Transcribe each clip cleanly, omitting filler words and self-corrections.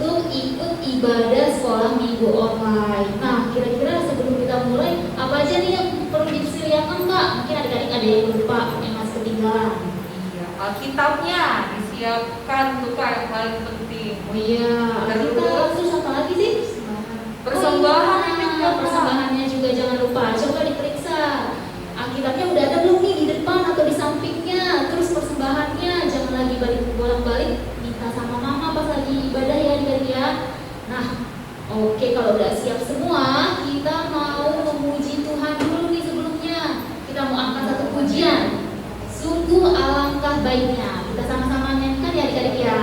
untuk ikut ibadah sekolah minggu online. Nah, kira-kira sebelum kita mulai, apa aja nih yang perlu disediakan Kak? Mungkin adik-adik ada yang lupa, yang masih ketinggalan. Iya, Alkitabnya disiapkan untuk hal penting. Oh iya, Alkitab, terus apa lagi sih? Persembahan juga, persembahannya juga jangan lupa. Coba diperiksa. Alkitabnya udah ada belum nih di depan atau di sampingnya? Terus persembahannya jangan lagi bolak-balik minta sama mama pas lagi ibadah ya adik-adik ya. Nah, oke, kalau udah siap semua, kita mau memuji Tuhan dulu nih sebelumnya. Kita mau angkat satu pujian. Sungguh alangkah baiknya. Kita sama-sama nyanyikan ya adik-adik ya.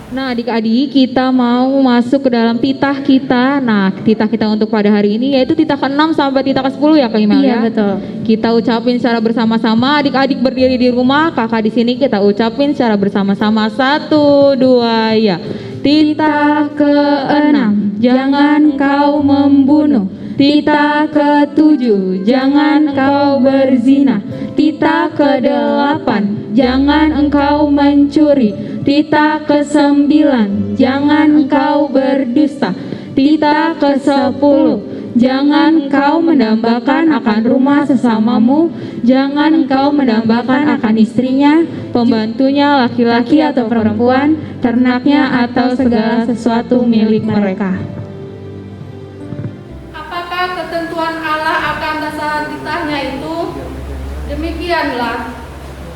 Nah adik-adik, kita mau masuk ke dalam titah kita. Nah titah kita untuk pada hari ini yaitu titah ke-6 sampai titah ke-10 ya Kak Imel ya. Iya betul. Kita ucapin secara bersama-sama. Adik-adik berdiri di rumah, kakak di sini kita ucapin secara bersama-sama. 1, 2 ya. Titah ke-6, jangan kau membunuh. Titah ke-7, jangan kau berzina. Titah ke-8, jangan engkau mencuri. Titah ke-9, jangan engkau berdusta. Titah ke-10, jangan engkau mendambakan akan rumah sesamamu. Jangan engkau mendambakan akan istrinya, pembantunya laki-laki atau perempuan, ternaknya atau segala sesuatu milik mereka. Ketentuan Allah akan dasar titahnya itu demikianlah.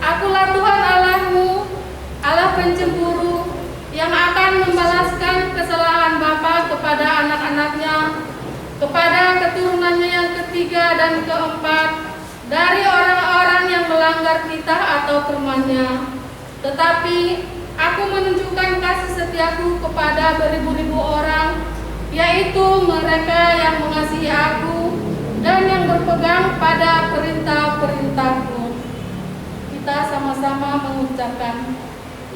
Akulah Tuhan Allahmu, Allah pencemburu, yang akan membalaskan kesalahan bapa kepada anak-anaknya, kepada keturunannya yang ketiga dan keempat, dari orang-orang yang melanggar titah atau firman-Nya. Tetapi aku menunjukkan kasih setiaku kepada beribu-ribu orang, yaitu mereka yang mengasihi aku dan yang berpegang pada perintah-perintah-Mu. Kita sama-sama mengucapkan,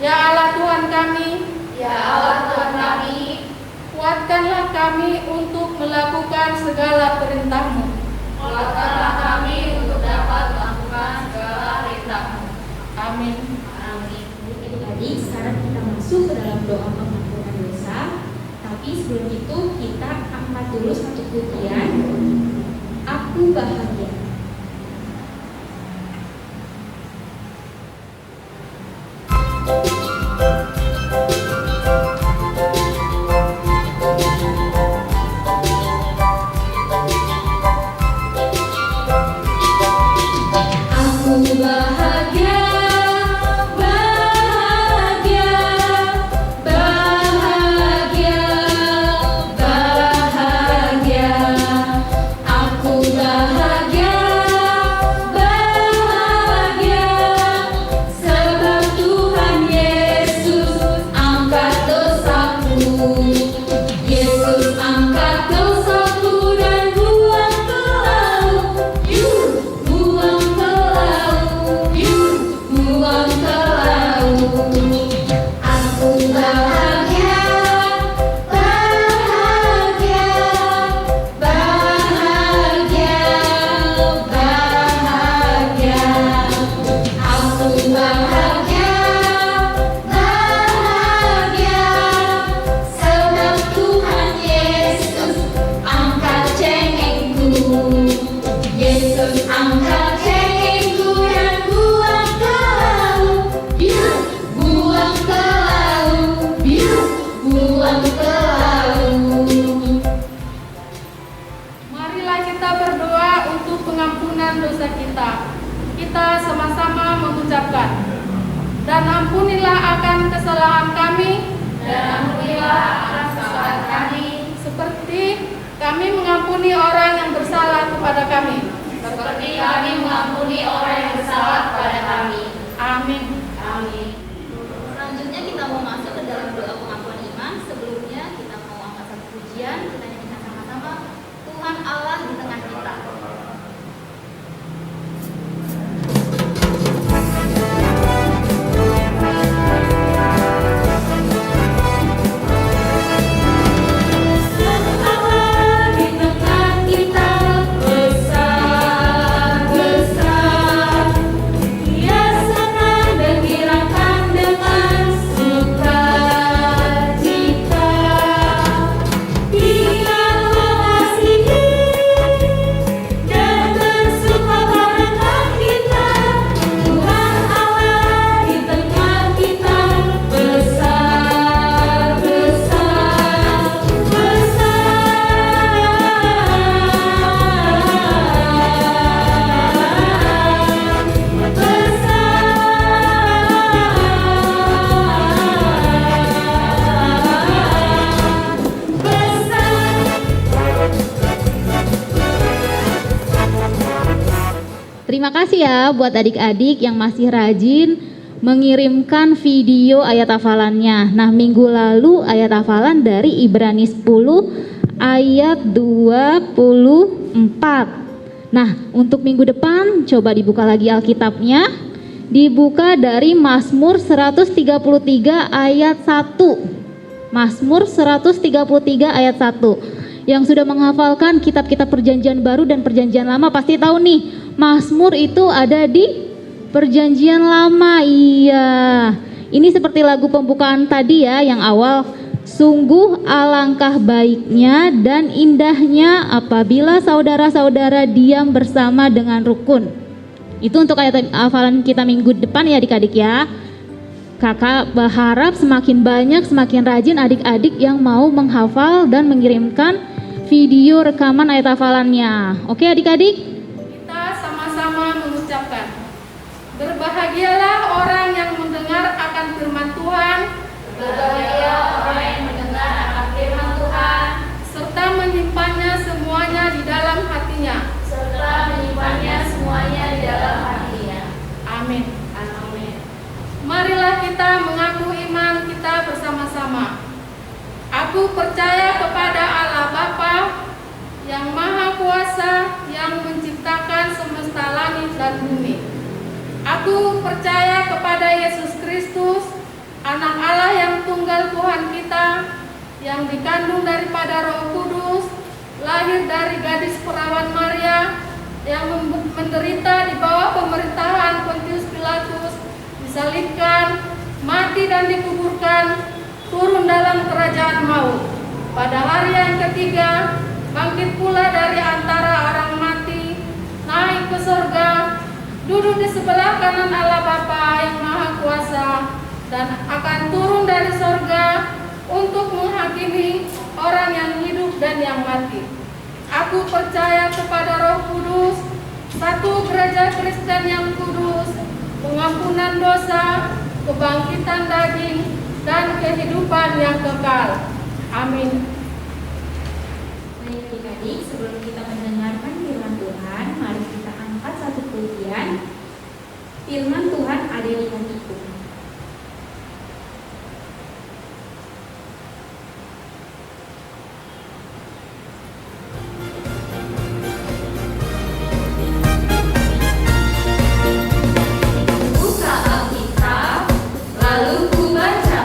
Ya Allah Tuhan kami, Ya Allah Tuhan kami, kuatkanlah kami untuk melakukan segala perintah-Mu. kuatkanlah kami untuk dapat melakukan segala perintah-Mu. Amin. Amin. Adik-adik, sekarang kita masuk ke dalam doa pengampunan dosa. Tapi sebelum itu kita angkat dulu satu pujian. Aku bahagia. Aku bahagia, bahagia, bahagia, bahagia. Aku bahagia, bahagia, sebab Tuhan Yesus angkat dosaku. Yesus angkat dosaku dan buang ke laut. Buang ke laut, buang ke laut. Aku bahagia, bahagia, bahagia, bahagia. Aku bahagia, bahagia, sebab Tuhan Yesus angkat cengengku. Yesus angkat cengengku dan buang ke laut. Buang ke laut, buang ke laut. Marilah kita berdoa untuk pengampunan dosa kita. Kita sama-sama mengucapkan, dan ampunilah akan kesalahan kami, Dan ampunilah akan kesalahan kami, seperti kami mengampuni orang yang bersalah kepada kami. seperti kami mengampuni orang yang bersalah kepada kami. Amin. Amin. Selanjutnya kita mau masuk ke dalam doa pengakuan iman. Sebelumnya kita mau angkat satu pujian. Kita nyanyikan sama-sama, Tuhan Allah di tengah kita. Tuhan Allah di tengah kita, besar, besar. Ia senang menggirakan dengan sukacita. Dia mengasihi dan bersuka karena kita. Tuhan Allah di tengah kita, besar, besar, Terima kasih ya buat adik-adik yang masih rajin mengirimkan video ayat hafalannya. Nah, minggu lalu ayat hafalan dari Ibrani 10 ayat 24. Nah, untuk minggu depan coba dibuka lagi Alkitabnya. Dibuka dari Mazmur 133 ayat 1. Mazmur 133 ayat 1. Yang sudah menghafalkan kitab-kitab Perjanjian Baru dan Perjanjian Lama pasti tahu nih, Mazmur itu ada di Perjanjian Lama. Iya. Ini seperti lagu pembukaan tadi ya yang awal. Sungguh alangkah baiknya dan indahnya apabila saudara-saudara diam bersama dengan rukun. Itu untuk ayat hafalan kita minggu depan ya adik-adik ya. Kakak berharap semakin banyak, semakin rajin adik-adik yang mau menghafal dan mengirimkan video rekaman ayat hafalannya. Oke adik-adik? Kita sama-sama mengucapkan, berbahagialah orang yang mendengar akan firman Tuhan, Berbahagia orang yang mendengar akan firman Tuhan, serta menyimpannya semuanya di dalam hatinya. serta menyimpannya semuanya di percaya kepada Allah Bapa yang Maha Kuasa yang menciptakan semesta langit dan bumi. Aku percaya kepada Yesus Kristus, Anak Allah yang tunggal Tuhan kita, yang dikandung daripada Roh Kudus, lahir dari gadis perawan Maria, yang menderita di bawah pemerintahan Pontius Pilatus, disalibkan, mati dan dikuburkan, turun dalam kerajaan maut. Pada hari yang ketiga, bangkit pula dari antara orang mati, naik ke surga, duduk di sebelah kanan Allah Bapa yang Maha Kuasa, dan akan turun dari surga untuk menghakimi orang yang hidup dan yang mati. Aku percaya kepada Roh Kudus, satu gereja Kristen yang kudus, pengampunan dosa, kebangkitan daging, dan kehidupan yang kekal. Amin. Baik adik-adik, sebelum kita mendengarkan firman Tuhan, mari kita angkat satu pujian. Firman Tuhan ada di hatiku. Buka Alkitab, lalu ku baca.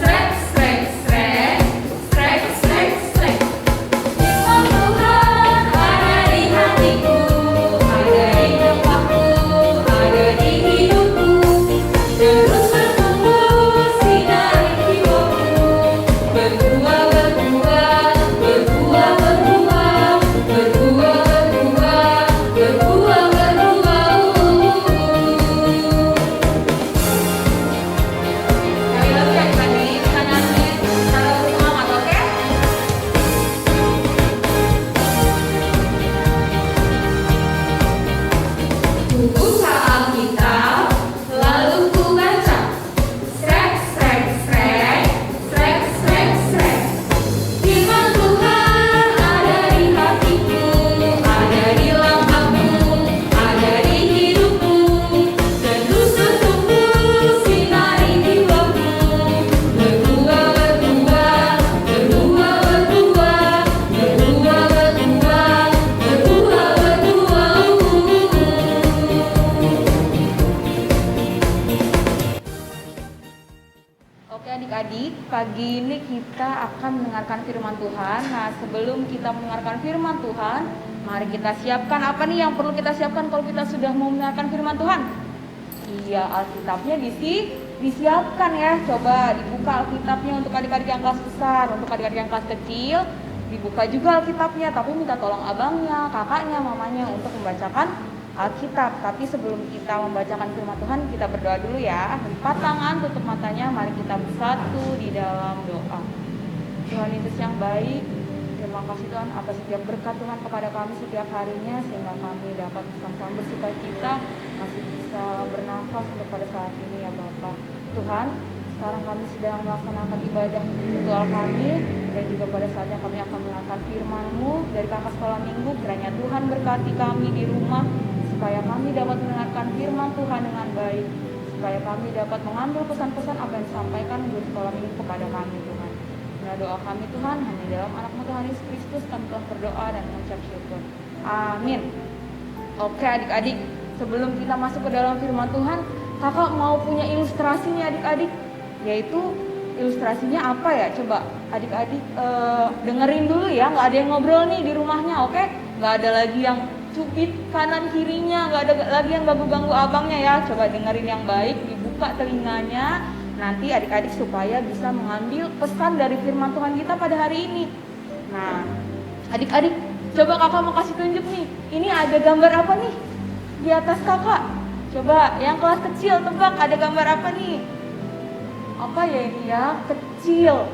Srek, srek, srek, srek, srek, srek. Firman Tuhan ada di hatiku, ada di nafasku, ada di hidupku. Terus bertumbuh sinar jiwaku, berbuah, berbuah, berbuah, berbuah, berbuah, berbuah, berbuah, berbuah. Sekali lagi ya tadi kita nyanyi secara bersemangat, oke? Ku buka Alkitab, lalu ku baca. Srek, srek, srek, srek, srek, srek. Firman Tuhan ada di hatiku, ada di langkahku, ada di hidupku. Terus bertumbuh sinari jiwaku, berbuah, berbuah, berbuah, berbuah, berbuah, berbuah, berbuah, berbuah. Oke adik-adik, pagi ini kita akan mendengarkan firman Tuhan. Nah, sebelum kita mendengarkan firman Tuhan, mari kita siapkan apa nih yang perlu kita siapkan kalau kita sudah mau mendengarkan firman Tuhan? Iya, Alkitabnya disiapkan ya. Coba dibuka Alkitabnya untuk adik-adik yang kelas besar, untuk adik-adik yang kelas kecil, dibuka juga Alkitabnya, tapi minta tolong abangnya, kakaknya, mamanya untuk membacakan Alkitab. Tapi sebelum kita membacakan firman Tuhan, kita berdoa dulu ya. Lipat tangan, tutup matanya, mari kita bersatu di dalam doa. Tuhan Yesus yang baik, terima kasih Tuhan atas setiap berkat Tuhan kepada kami setiap harinya, sehingga kami dapat bersama-sama bersukacita, masih bisa bernafas untuk pada saat ini ya Bapak. Tuhan, sekarang kami sedang melaksanakan ibadah ritual kami, dan juga pada saatnya kami akan mendengarkan firman-Mu dari kakak sekolah minggu. Kiranya Tuhan berkati kami di rumah, supaya kami dapat mendengarkan firman Tuhan dengan baik, supaya kami dapat mengambil pesan-pesan apa yang disampaikan guru sekolah minggu kepada kami Tuhan. Nah, doa kami Tuhan hanya dalam anak-Mu Tuhan Yesus Kristus kami telah berdoa dan mengucap syukur. Amin. Oke adik-adik, sebelum kita masuk ke dalam firman Tuhan, kakak mau punya ilustrasinya adik-adik, yaitu ilustrasinya apa ya? Coba adik-adik dengerin dulu ya, nggak ada yang ngobrol nih di rumahnya, oke? Nggak ada lagi yang cubit kanan kirinya, nggak ada lagi yang ganggu-ganggu abangnya ya. Coba dengerin yang baik, dibuka telinganya, nanti adik-adik supaya bisa mengambil pesan dari firman Tuhan kita pada hari ini. Nah, adik-adik, coba kakak mau kasih tunjuk nih, ini ada gambar apa nih di atas kakak? Coba yang kelas kecil tebak ada gambar apa nih? Apa ya ini ya? Kecil,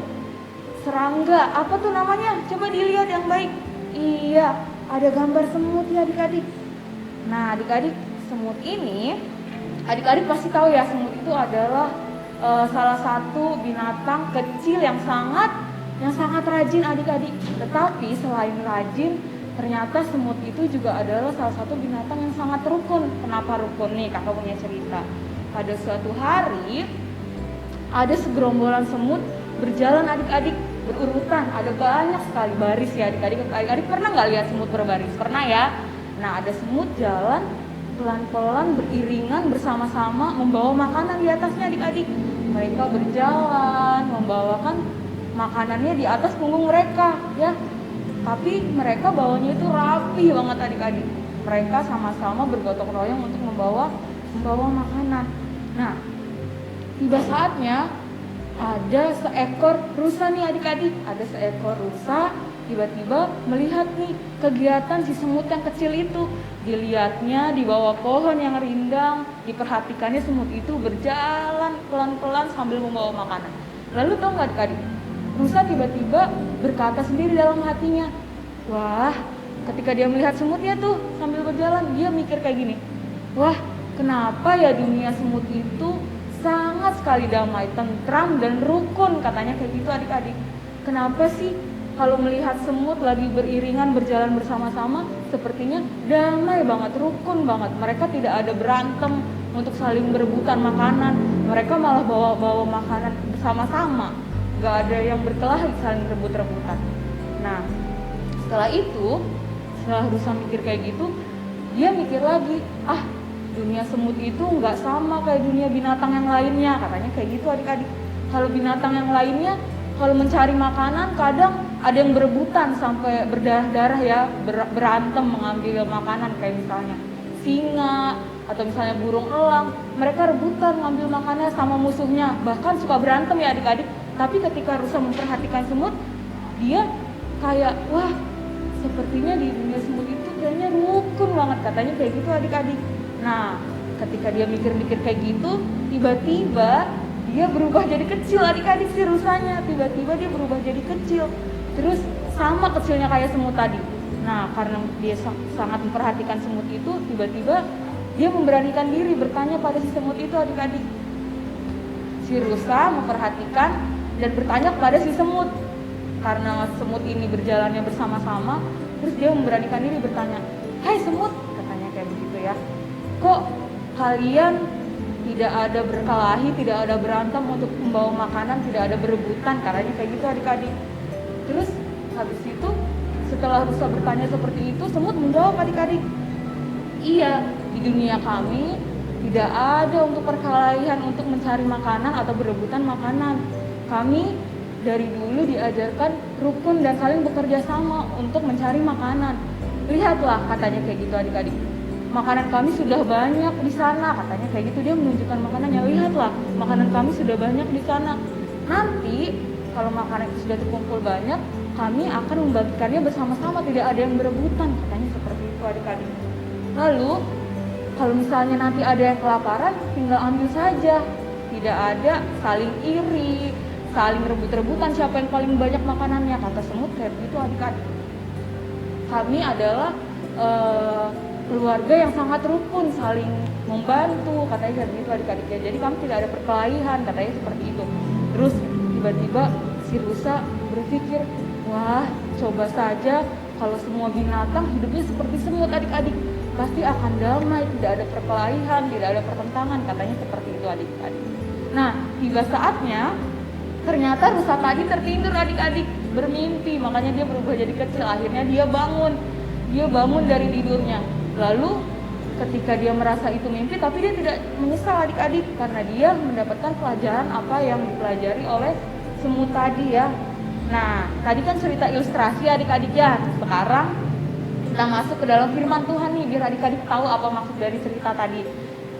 serangga, apa tuh namanya? Coba dilihat yang baik. Iya, ada gambar semut ya adik-adik. Nah adik-adik, semut ini adik-adik pasti tahu ya, semut itu adalah salah satu binatang kecil yang sangat rajin adik-adik. Tetapi selain rajin, ternyata semut itu juga adalah salah satu binatang yang sangat rukun. Kenapa rukun nih? Kakak punya cerita. Pada suatu hari ada segerombolan semut berjalan adik-adik berurutan, ada banyak sekali baris ya adik-adik. Adik-adik pernah nggak lihat semut berbaris? Pernah ya? Nah, ada semut jalan pelan-pelan beriringan bersama-sama membawa makanan di atasnya adik-adik. Mereka berjalan membawakan makanannya di atas punggung mereka ya. Tapi mereka bawanya itu rapi banget adik-adik. Mereka sama-sama bergotong royong untuk membawa makanan. Nah, tiba saatnya ada seekor rusa nih adik-adik. Ada seekor rusa tiba-tiba melihat nih kegiatan si semut yang kecil itu. Dilihatnya di bawah pohon yang rindang, diperhatikannya semut itu berjalan pelan-pelan sambil membawa makanan. Lalu tahu nggak adik-adik? Rusa tiba-tiba berkata sendiri dalam hatinya, wah, ketika dia melihat semutnya tuh sambil berjalan, dia mikir kayak gini, wah, kenapa ya dunia semut itu sangat sekali damai, tentram dan rukun, katanya kayak gitu adik-adik. Kenapa sih kalau melihat semut lagi beriringan berjalan bersama-sama, sepertinya damai banget, rukun banget. Mereka tidak ada berantem untuk saling berebutan makanan, mereka malah bawa makanan bersama-sama. Gak ada yang berkelahi saling rebut-rebutan. Nah, setelah rusa mikir kayak gitu, dia mikir lagi, dunia semut itu nggak sama kayak dunia binatang yang lainnya, katanya kayak gitu adik-adik. Kalau binatang yang lainnya, kalau mencari makanan kadang ada yang berebutan sampai berdarah-darah ya, berantem mengambil makanan, kayak misalnya singa atau misalnya burung elang, mereka rebutan ngambil makanannya sama musuhnya, bahkan suka berantem ya adik-adik. Tapi ketika rusa memperhatikan semut, dia kayak, wah, sepertinya di dunia semut itu kayaknya rukun banget, katanya kayak gitu adik-adik. Nah, ketika dia mikir-mikir kayak gitu, tiba-tiba dia berubah jadi kecil adik-adik, si rusanya. Tiba-tiba dia berubah jadi kecil, terus sama kecilnya kayak semut tadi. Nah, karena dia sangat memperhatikan semut itu, tiba-tiba dia memberanikan diri bertanya pada si semut itu adik-adik. Si rusa memperhatikan dan bertanya kepada si semut. Karena semut ini berjalannya bersama-sama, terus dia memberanikan diri bertanya, hai semut, katanya kayak begitu ya, kok kalian tidak ada berkelahi, tidak ada berantem untuk membawa makanan, tidak ada berebutan, katanya kayak gitu adik-adik. Terus habis itu setelah rusa bertanya seperti itu, semut menjawab adik-adik, iya, di dunia kami tidak ada untuk perkelahian untuk mencari makanan atau berebutan makanan. Kami dari dulu diajarkan rukun dan saling bekerja sama untuk mencari makanan. Lihatlah, katanya kayak gitu adik-adik. Makanan kami sudah banyak di sana, katanya kayak gitu. Dia menunjukkan makanannya. Lihatlah, makanan kami sudah banyak di sana. Nanti kalau makanan itu sudah terkumpul banyak, kami akan membagikannya bersama-sama, tidak ada yang berebutan, katanya seperti itu adik-adik. Lalu kalau misalnya nanti ada yang kelaparan, tinggal ambil saja. Tidak ada saling iri, saling rebut-rebutan siapa yang paling banyak makanannya, kata semut kayak gitu adik-adik. Kami adalah keluarga yang sangat rukun, saling membantu, katanya kayak gitu adik-adik. Jadi kami tidak ada perkelahian, katanya seperti itu. Terus tiba-tiba si rusa berpikir, wah, coba saja kalau semua binatang hidupnya seperti semut adik-adik, pasti akan damai, tidak ada perkelahian, tidak ada pertentangan, katanya seperti itu adik-adik. Nah, tiba saatnya ternyata rusa tadi tertidur adik-adik, bermimpi, makanya dia berubah jadi kecil. Akhirnya dia bangun dari tidurnya. Lalu ketika dia merasa itu mimpi, tapi dia tidak menyesal adik-adik, karena dia mendapatkan pelajaran apa yang dipelajari oleh semut tadi ya. Nah, tadi kan cerita ilustrasi adik-adik ya. Sekarang kita masuk ke dalam firman Tuhan nih, biar adik-adik tahu apa maksud dari cerita tadi.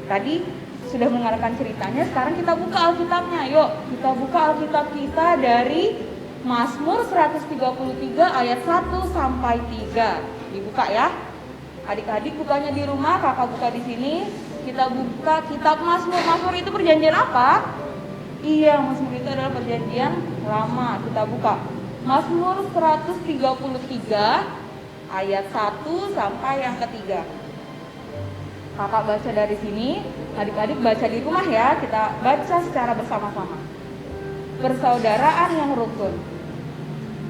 Tadi sudah mendengarkan ceritanya, sekarang kita buka Alkitabnya. Yuk, kita buka Alkitab kita dari Mazmur 133 ayat 1 sampai 3. Dibuka ya. Adik-adik bukanya di rumah, kakak buka di sini. Kita buka kitab Mazmur. Mazmur itu perjanjian apa? Iya, Mazmur itu adalah perjanjian lama. Kita buka Mazmur 133 ayat 1 sampai yang ketiga. Kakak baca dari sini, adik-adik baca di rumah ya, kita baca secara bersama-sama. Persaudaraan yang rukun.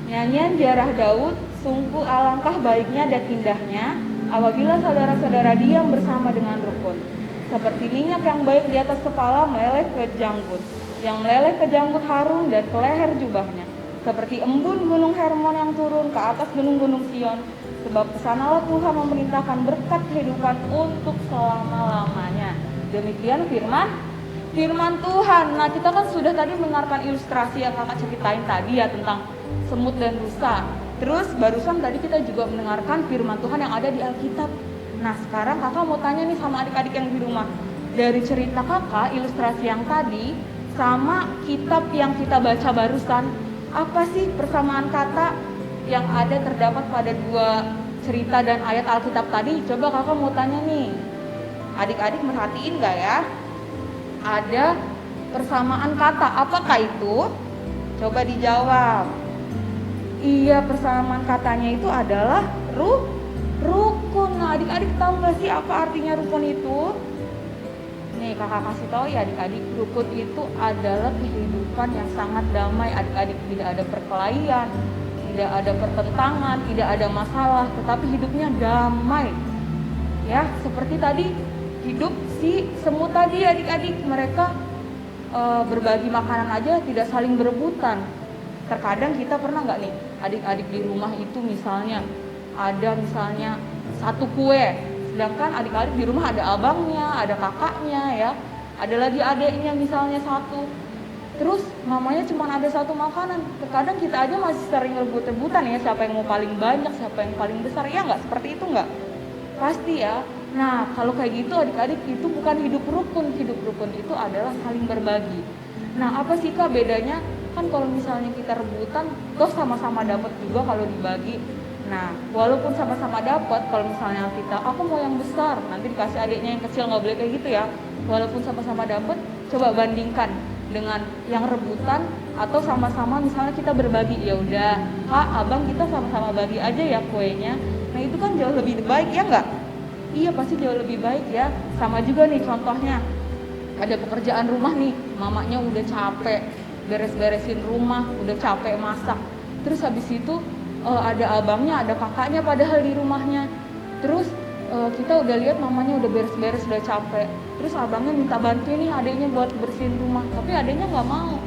Nyanyian ziarah Daud, sungguh alangkah baiknya dan indahnya apabila saudara-saudara diam bersama dengan rukun. Seperti minyak yang baik di atas kepala meleleh ke janggut, yang meleleh ke janggut harum dan ke leher jubahnya. seperti embun gunung Hermon yang turun ke atas gunung-gunung Sion, sebab kesanalah Tuhan memerintahkan berkat kehidupan untuk selama-lamanya. Demikian firman Tuhan. Nah, kita kan sudah tadi mendengarkan ilustrasi yang kakak ceritain tadi ya tentang semut dan rusa. Terus barusan tadi kita juga mendengarkan firman Tuhan yang ada di Alkitab. Nah, sekarang kakak mau tanya nih sama adik-adik yang di rumah. Dari cerita kakak, ilustrasi yang tadi, sama kitab yang kita baca barusan, apa sih persamaan kata yang ada terdapat pada dua cerita dan ayat Alkitab tadi? Coba kakak mau tanya nih. Adik-adik merhatiin gak ya? Ada persamaan kata, apakah itu? Coba dijawab. Iya, persamaan katanya itu adalah rukun. Nah, adik-adik tahu gak sih apa artinya rukun itu? Nih, kakak kasih tahu ya adik-adik, rukun itu adalah kehidupan yang sangat damai adik-adik. Tidak ada perkelahian, tidak ada pertentangan, tidak ada masalah, tetapi hidupnya damai. Ya, seperti tadi hidup si semut tadi adik-adik, mereka berbagi makanan aja tidak saling berebutan. Terkadang kita pernah nggak nih adik-adik di rumah itu misalnya ada misalnya satu kue, sedangkan adik-adik di rumah ada abangnya, ada kakaknya ya, ada lagi adiknya misalnya satu. Terus mamanya cuma ada satu makanan. Terkadang kita aja masih sering rebut-rebutan ya, siapa yang mau paling banyak, siapa yang paling besar, ya nggak? Seperti itu nggak? Pasti ya. Nah, kalau kayak gitu adik-adik itu bukan hidup rukun. Hidup rukun itu adalah saling berbagi. Nah, apa sih Kak bedanya? Kan kalau misalnya kita rebutan, toh sama-sama dapat juga kalau dibagi. Nah, walaupun sama-sama dapat, kalau misalnya kita, aku mau yang besar, nanti dikasih adiknya yang kecil, nggak boleh kayak gitu ya. Walaupun sama-sama dapat, coba bandingkan dengan yang rebutan atau sama-sama misalnya kita berbagi. Ya udah, Kak, Abang, kita sama-sama bagi aja ya kuenya. Nah, itu kan jauh lebih baik ya nggak? Iya, pasti jauh lebih baik ya. Sama juga nih contohnya, ada pekerjaan rumah nih, mamanya udah capek beres-beresin rumah, udah capek masak. Terus habis itu ada abangnya, ada kakaknya padahal di rumahnya. Terus kita udah lihat mamanya udah beres-beres, udah capek. Terus abangnya minta bantuin nih adiknya buat bersihin rumah, tapi adiknya nggak mau.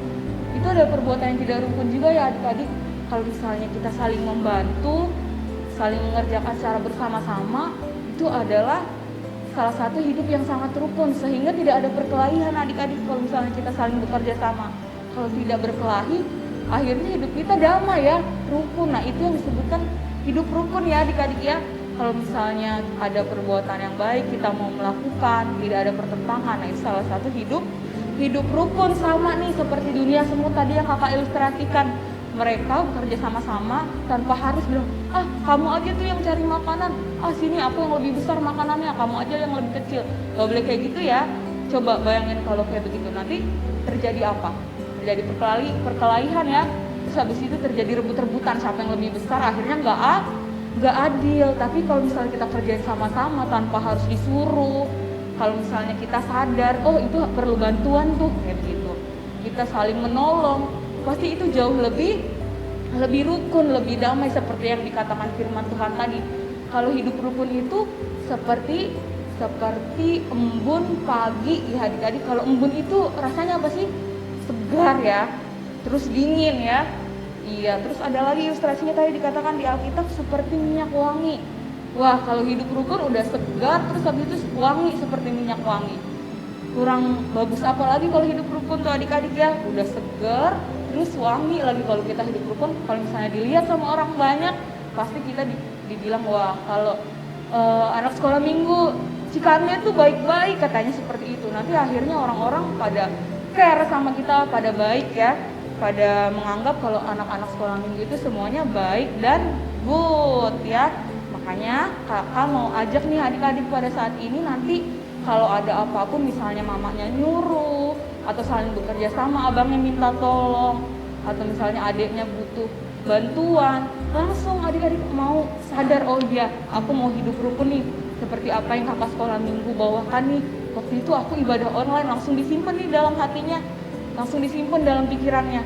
Itu ada perbuatan yang tidak rukun juga ya adik-adik. Kalau misalnya kita saling membantu, saling mengerjakan secara bersama-sama, itu adalah salah satu hidup yang sangat rukun, sehingga tidak ada perkelahian adik-adik kalau misalnya kita saling bekerja sama. Kalau tidak berkelahi, akhirnya hidup kita damai ya, rukun. Nah, itu yang disebutkan hidup rukun ya adik-adik ya. Kalau misalnya ada perbuatan yang baik kita mau melakukan, tidak ada pertentangan, nah itu salah satu hidup rukun. Sama nih seperti dunia semut tadi yang kakak ilustrasikan. Mereka bekerja sama-sama tanpa harus bilang, kamu aja tuh yang cari makanan, sini aku yang lebih besar makanannya, kamu aja yang lebih kecil. Gak boleh kayak gitu ya. Coba bayangin kalau kayak begitu, nanti terjadi apa? Terjadi perkelahian ya. Terus habis itu terjadi rebut-rebutan siapa yang lebih besar, akhirnya nggak adil. Tapi kalau misalnya kita kerjain sama-sama tanpa harus disuruh, kalau misalnya kita sadar, itu perlu bantuan tuh kayak gitu, kita saling menolong, pasti itu jauh lebih rukun, lebih damai, seperti yang dikatakan firman Tuhan tadi. Kalau hidup rukun itu seperti embun pagi ya adik-adik. Kalau embun itu rasanya apa sih? Segar ya, terus dingin ya. Iya, terus ada lagi ilustrasinya tadi dikatakan di Alkitab seperti minyak wangi. Wah, kalau hidup rukun udah segar, terus habis itu wangi seperti minyak wangi. Kurang bagus apa lagi kalau hidup rukun tuh adik-adik ya? Udah segar, terus wangi lagi kalau kita hidup rukun. Kalau misalnya dilihat sama orang banyak, pasti kita dibilang, wah kalau anak sekolah minggu Cikarnia tuh baik-baik, katanya seperti itu. Nanti akhirnya orang-orang pada care sama kita, pada baik ya, pada menganggap kalau anak-anak sekolah minggu itu semuanya baik dan good ya. Makanya kakak mau ajak nih adik-adik pada saat ini, nanti kalau ada apapun misalnya mamanya nyuruh atau saling bekerja sama, abangnya minta tolong, atau misalnya adiknya butuh bantuan, langsung adik-adik mau sadar, oh iya aku mau hidup rukun nih, seperti apa yang kakak sekolah minggu bawakan nih. Waktu itu aku ibadah online, langsung disimpan nih dalam hatinya, langsung disimpan dalam pikirannya.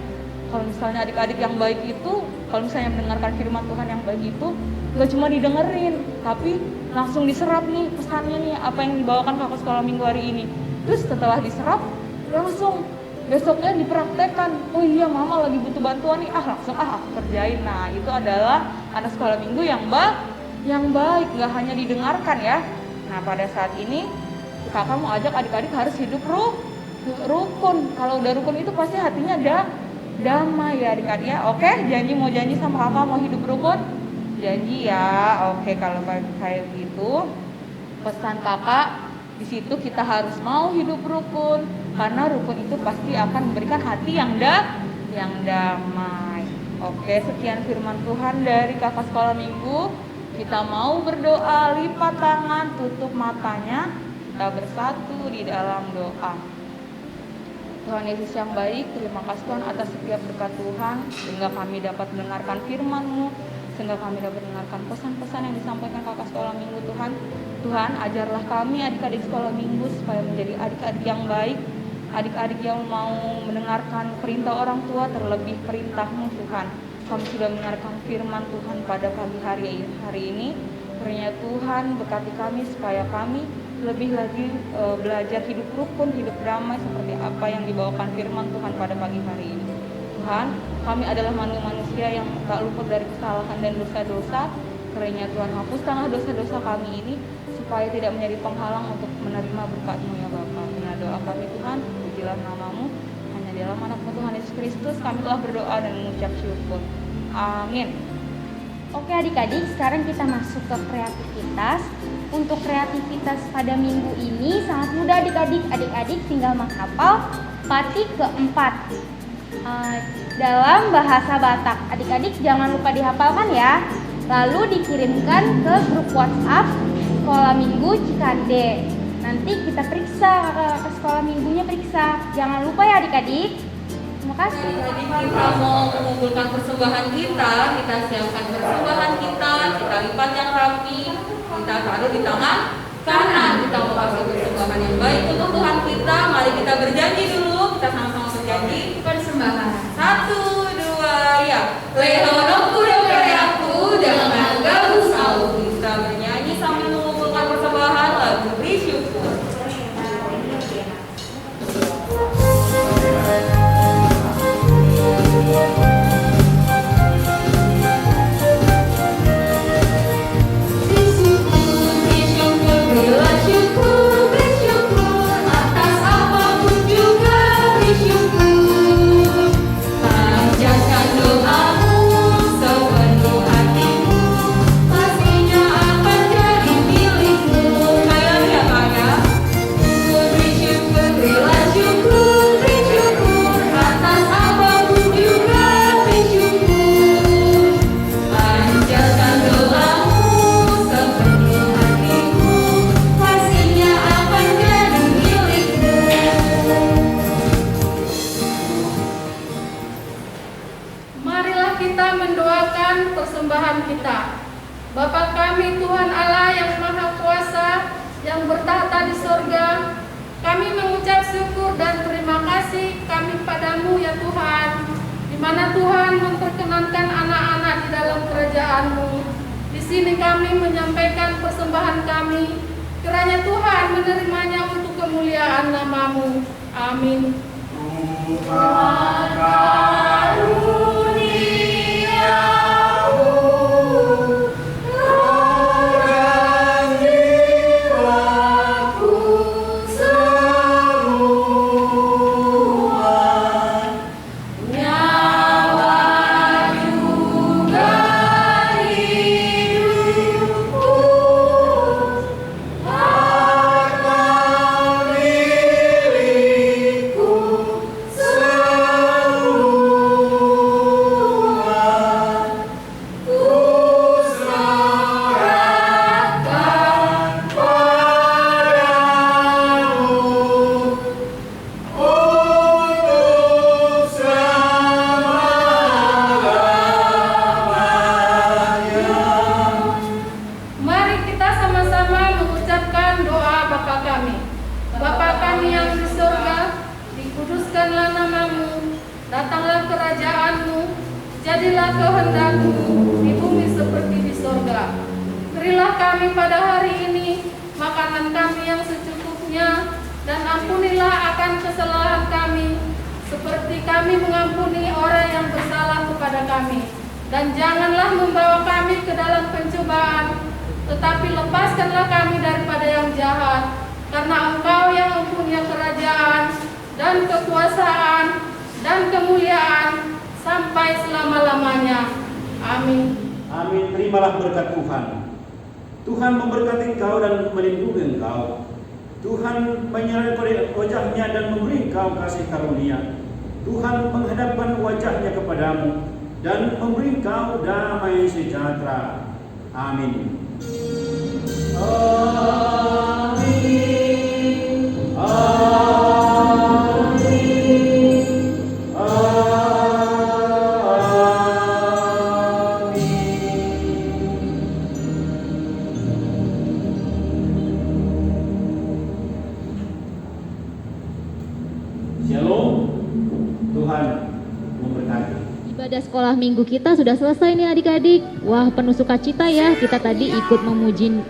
Kalau misalnya adik-adik yang baik itu, kalau misalnya mendengarkan firman Tuhan yang baik itu, gak cuma didengerin, tapi langsung diserap nih pesannya nih, apa yang dibawakan kakak sekolah minggu hari ini. Terus setelah diserap, langsung besoknya dipraktekkan. Oh iya, mama lagi butuh bantuan nih, langsung aku kerjain. Nah, itu adalah anak sekolah minggu yang baik, nggak hanya didengarkan ya. Nah, pada saat ini kakak mau ajak adik-adik harus hidup rukun. Kalau udah rukun itu pasti hatinya damai ya adik-adik ya. Oke, mau janji sama kakak mau hidup rukun? Janji ya. Oke, kalau kayak gitu pesan kakak di situ kita harus mau hidup rukun, karena rukun itu pasti akan memberikan hati yang damai. Oke, sekian firman Tuhan dari kakak sekolah minggu. Kita mau berdoa, lipat tangan, tutup matanya, kita bersatu di dalam doa. Tuhan Yesus yang baik, terima kasih Tuhan atas setiap berkat Tuhan, sehingga kami dapat mendengarkan firman-Mu, sehingga kami dapat mendengarkan pesan-pesan yang disampaikan kakak sekolah minggu Tuhan. Tuhan, ajarlah kami adik-adik sekolah minggu supaya menjadi adik-adik yang baik, adik-adik yang mau mendengarkan perintah orang tua, terlebih perintah-Mu Tuhan. Kami sudah mendengarkan firman Tuhan pada pagi hari ini. Kiranya Tuhan berkati kami supaya kami lebih lagi belajar hidup rukun, hidup damai seperti apa yang dibawakan firman Tuhan pada pagi hari ini. Tuhan, kami adalah manusia yang tak luput dari kesalahan dan dosa-dosa. Kiranya Tuhan hapuskanlah dosa-dosa kami ini supaya tidak menjadi penghalang untuk menerima berkat-Mu ya Bapa. Inilah doa kami Tuhan, pujilah nama-Mu. Hanya di dalam anak-Mu Tuhan Yesus Kristus kami telah berdoa dan mengucap syukur. Amin. Oke adik-adik, sekarang kita masuk ke kreativitas. Untuk kreativitas pada minggu ini sangat mudah adik-adik. Adik-adik tinggal menghafal pati keempat dalam bahasa Batak. Adik-adik jangan lupa dihafalkan ya. Lalu dikirimkan ke grup WhatsApp Sekolah Minggu Cikande. Nanti kita periksa, ke sekolah minggunya periksa. Jangan lupa ya adik-adik. Terima kasih. Jadi kita mau mengumpulkan persembahan kita siapkan persembahan kita lipat yang rapi, kita taruh di tangan kanan. Kita mau kasih persembahan yang baik untuk Tuhan kita. Mari kita berjanji dulu, kita sama-sama berjanji. Persembahan. 1, 2, ya. Lehono kudo karyaku, jangan gabus au. Kita bernyanyi sambil mengumpulkan persembahan lagu bersyukur. Bapa kami Tuhan Allah yang Maha Kuasa, yang bertahta di sorga, kami mengucap syukur dan terima kasih kami padamu ya Tuhan, di mana Tuhan memperkenankan anak-anak di dalam kerajaan-Mu. Di sini kami menyampaikan persembahan kami, kiranya Tuhan menerimanya untuk kemuliaan nama-Mu. Amin. Jadilah kehendak-Mu di bumi seperti di sorga. Berilah kami pada hari ini makanan kami yang secukupnya, dan ampunilah akan kesalahan kami, seperti kami mengampuni orang yang bersalah kepada kami. Dan janganlah membawa kami ke dalam pencobaan, tetapi lepaskanlah kami daripada yang jahat. Karena Engkau yang mempunyai kerajaan dan kekuasaan dan kemuliaan sampai selama-lamanya. Amin. Amin. Terimalah berkat Tuhan. Tuhan memberkati engkau dan melindungi engkau. Tuhan menyerahkan wajahnya dan memberi engkau kasih karunia. Tuhan menghadapkan wajahnya kepadamu dan memberi engkau damai sejahtera. Amin. Amin. Amin. Shalom. Tuhan memberkati. Ibadah sekolah minggu kita sudah selesai nih adik-adik. Wah, penuh sukacita ya. Kita tadi ikut memuji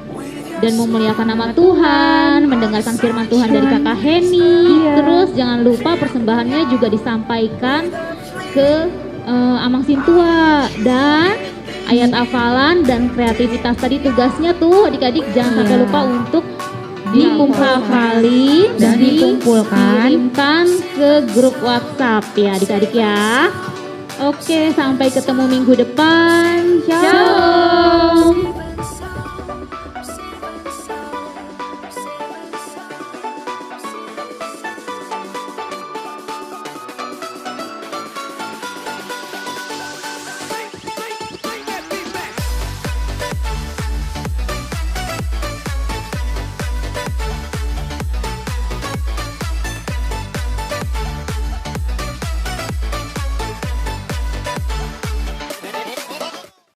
dan memuliakan nama Tuhan, mendengarkan firman Tuhan dari Kakak Heni. Terus jangan lupa persembahannya juga disampaikan ke Amang Sintua. Dan ayat hafalan dan kreativitas tadi tugasnya tuh adik-adik jangan sampai lupa untuk dikumpulkan dan dikirimkan ke grup WhatsApp ya adik-adik ya. Oke, sampai ketemu minggu depan. Shalom.